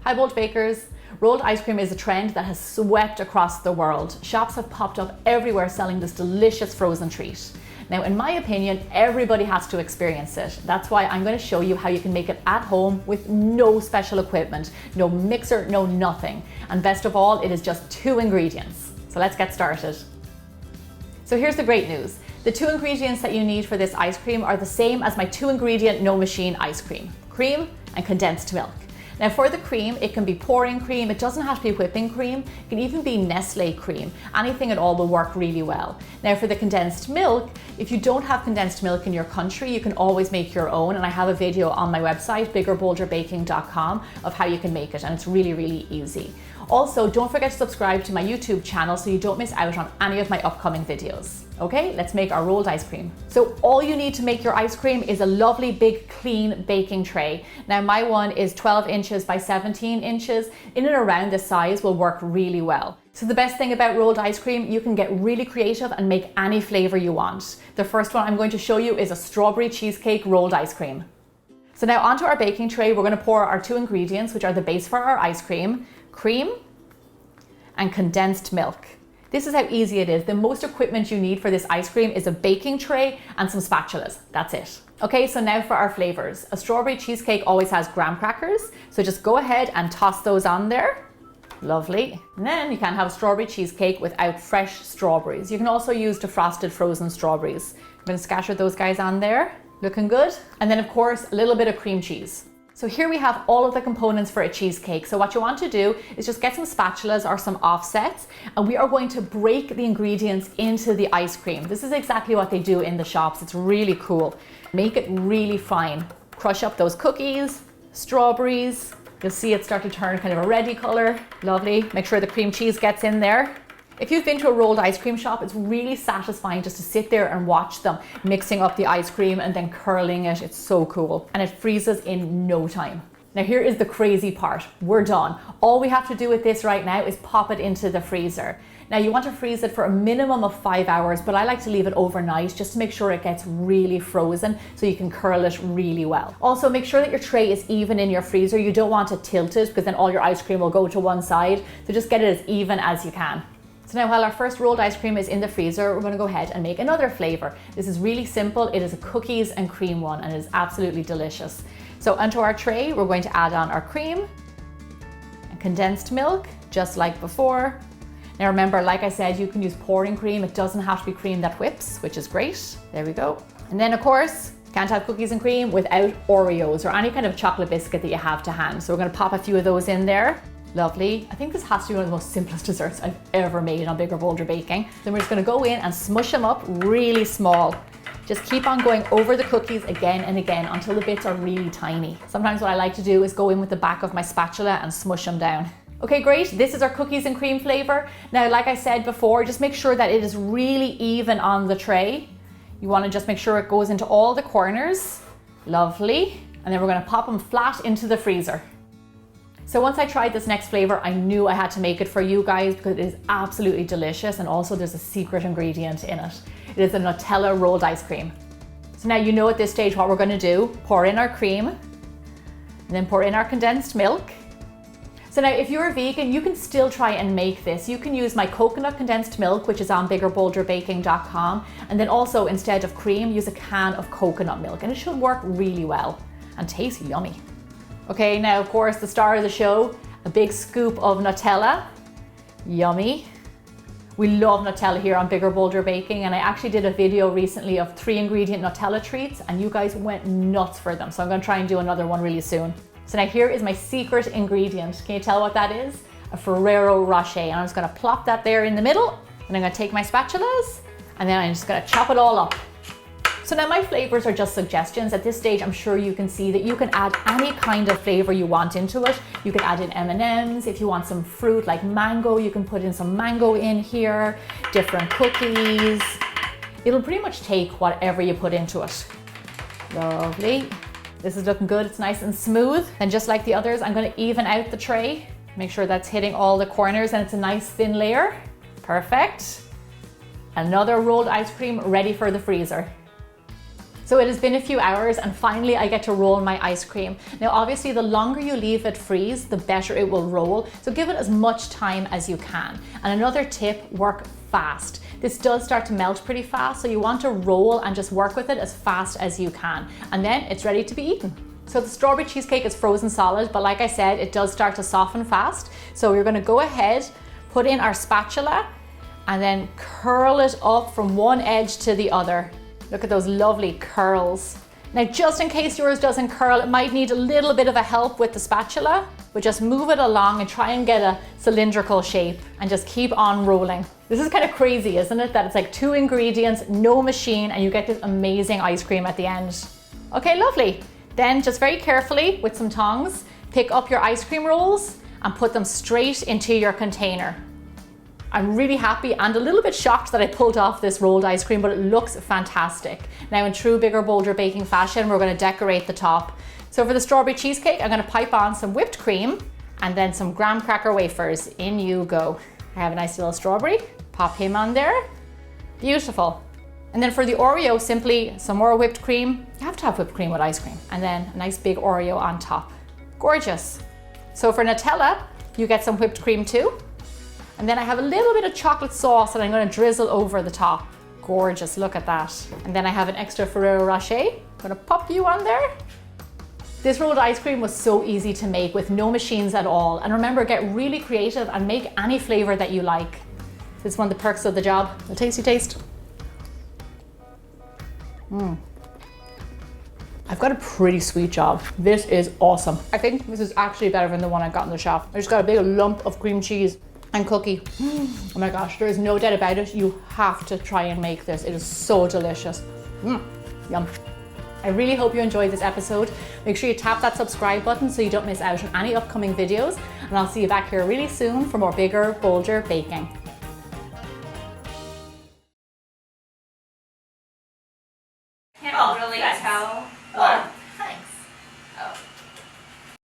Hi Bold Bakers. Rolled ice cream is a trend that has swept across the world. Shops have popped up everywhere selling this delicious frozen treat. Now, in my opinion, everybody has to experience it. That's why I'm going to show you how you can make it at home with no special equipment, no mixer, no nothing. And best of all, it is just 2 ingredients. So let's get started. So here's the great news. The 2 ingredients that you need for this ice cream are the same as my 2 ingredient no machine ice cream: cream and condensed milk. Now for the cream, it can be pouring cream, it doesn't have to be whipping cream, it can even be Nestle cream. Anything at all will work really well. Now for the condensed milk, if you don't have condensed milk in your country, you can always make your own, and I have a video on my website, biggerbolderbaking.com, of how you can make it, and it's really, really easy. Also, don't forget to subscribe to my YouTube channel so you don't miss out on any of my upcoming videos. Okay, let's make our rolled ice cream. So all you need to make your ice cream is a lovely big clean baking tray. Now my one is 12 inches by 17 inches. In and around this size will work really well. So the best thing about rolled ice cream, you can get really creative and make any flavor you want. The first one I'm going to show you is a strawberry cheesecake rolled ice cream. So now onto our baking tray, we're going to pour our 2 ingredients, which are the base for our ice cream: cream and condensed milk. This is how easy it is. The most equipment you need for this ice cream is a baking tray and some spatulas. That's it. Okay, so now for our flavors. A strawberry cheesecake always has graham crackers, so just go ahead and toss those on there. Lovely. And then you can't have a strawberry cheesecake without fresh strawberries. You can also use defrosted frozen strawberries. I'm going to scatter those guys on there. Looking good. And then of course, a little bit of cream cheese. So here we have all of the components for a cheesecake. So what you want to do is just get some spatulas or some offsets, and we are going to break the ingredients into the ice cream. This is exactly what they do in the shops. It's really cool. Make it really fine. Crush up those cookies, strawberries. You'll see it start to turn kind of a reddy color. Lovely. Make sure the cream cheese gets in there. If you've been to a rolled ice cream shop, it's really satisfying just to sit there and watch them mixing up the ice cream and then curling it. It's so cool. And it freezes in no time. Now here is the crazy part. We're done. All we have to do with this right now is pop it into the freezer. Now you want to freeze it for a minimum of 5 hours, but I like to leave it overnight just to make sure it gets really frozen so you can curl it really well. Also make sure that your tray is even in your freezer. You don't want to tilt it because then all your ice cream will go to one side. So just get it as even as you can. So now while our first rolled ice cream is in the freezer, we're going to go ahead and make another flavor. This is really simple. It is a cookies and cream one, and it is absolutely delicious. So onto our tray, we're going to add on our cream and condensed milk, just like before. Now remember, like I said, you can use pouring cream. It doesn't have to be cream that whips, which is great. There we go. And then of course, can't have cookies and cream without Oreos or any kind of chocolate biscuit that you have to hand. So we're going to pop a few of those in there. Lovely. I think this has to be one of the most simplest desserts I've ever made on Bigger Bolder Baking. Then we're just going to go in and smush them up really small. Just keep on going over the cookies again and again until the bits are really tiny. Sometimes what I like to do is go in with the back of my spatula and smush them down. Okay, great. This is our cookies and cream flavor. Now, like I said before, just make sure that it is really even on the tray. You want to just make sure it goes into all the corners. Lovely. And then we're going to pop them flat into the freezer. So once I tried this next flavor, I knew I had to make it for you guys because it is absolutely delicious, and also there's a secret ingredient in it. It is a Nutella rolled ice cream. So now you know at this stage what we're going to do. Pour in our cream, and then pour in our condensed milk. So now if you're a vegan, you can still try and make this. You can use my coconut condensed milk, which is on biggerbolderbaking.com, and then also instead of cream, use a can of coconut milk, and it should work really well and taste yummy. Okay, now of course the star of the show, a big scoop of Nutella. Yummy. We love Nutella here on Bigger Bolder Baking, and I actually did a video recently of 3 ingredient Nutella treats and you guys went nuts for them. So I'm going to try and do another one really soon. So now here is my secret ingredient. Can you tell what that is? A Ferrero Rocher. And I'm just going to plop that there in the middle, and I'm going to take my spatulas and then I'm just going to chop it all up. So now my flavors are just suggestions. At this stage, I'm sure you can see that you can add any kind of flavor you want into it. You can add in M&Ms. If you want some fruit like mango, you can put in some mango in here, different cookies. It'll pretty much take whatever you put into it. Lovely. This is looking good. It's nice and smooth. And just like the others, I'm going to even out the tray. Make sure that's hitting all the corners and it's a nice thin layer. Perfect. Another rolled ice cream ready for the freezer. So it has been a few hours and finally I get to roll my ice cream. Now obviously the longer you leave it freeze, the better it will roll. So give it as much time as you can. And another tip, work fast. This does start to melt pretty fast, so you want to roll and just work with it as fast as you can. And then it's ready to be eaten. So the strawberry cheesecake is frozen solid, but like I said, it does start to soften fast. So we're gonna go ahead, put in our spatula, and then curl it up from one edge to the other. Look at those lovely curls. Now, just in case yours doesn't curl, it might need a little bit of a help with the spatula, but just move it along and try and get a cylindrical shape and just keep on rolling. This is kind of crazy, isn't it? That it's like 2 ingredients, no machine, and you get this amazing ice cream at the end. Okay, lovely. Then just very carefully with some tongs, pick up your ice cream rolls and put them straight into your container. I'm really happy and a little bit shocked that I pulled off this rolled ice cream, but it looks fantastic. Now in true bigger, bolder baking fashion, we're gonna decorate the top. So for the strawberry cheesecake, I'm gonna pipe on some whipped cream and then some graham cracker wafers. In you go. I have a nice little strawberry, pop him on there. Beautiful. And then for the Oreo, simply some more whipped cream. You have to have whipped cream with ice cream. And then a nice big Oreo on top. Gorgeous. So for Nutella, you get some whipped cream too. And then I have a little bit of chocolate sauce that I'm going to drizzle over the top. Gorgeous, look at that. And then I have an extra Ferrero Rocher. I'm going to pop you on there. This rolled ice cream was so easy to make with no machines at all. And remember, get really creative and make any flavor that you like. This is one of the perks of the job. A tasty taste. I've got a pretty sweet job. This is awesome. I think this is actually better than the one I got in the shop. I just got a big lump of cream cheese and cookie. Oh my gosh, there is no doubt about it. You have to try and make this. It is so delicious. Yum. I really hope you enjoyed this episode. Make sure you tap that subscribe button so you don't miss out on any upcoming videos. And I'll see you back here really soon for more bigger, bolder baking. Can't really tell what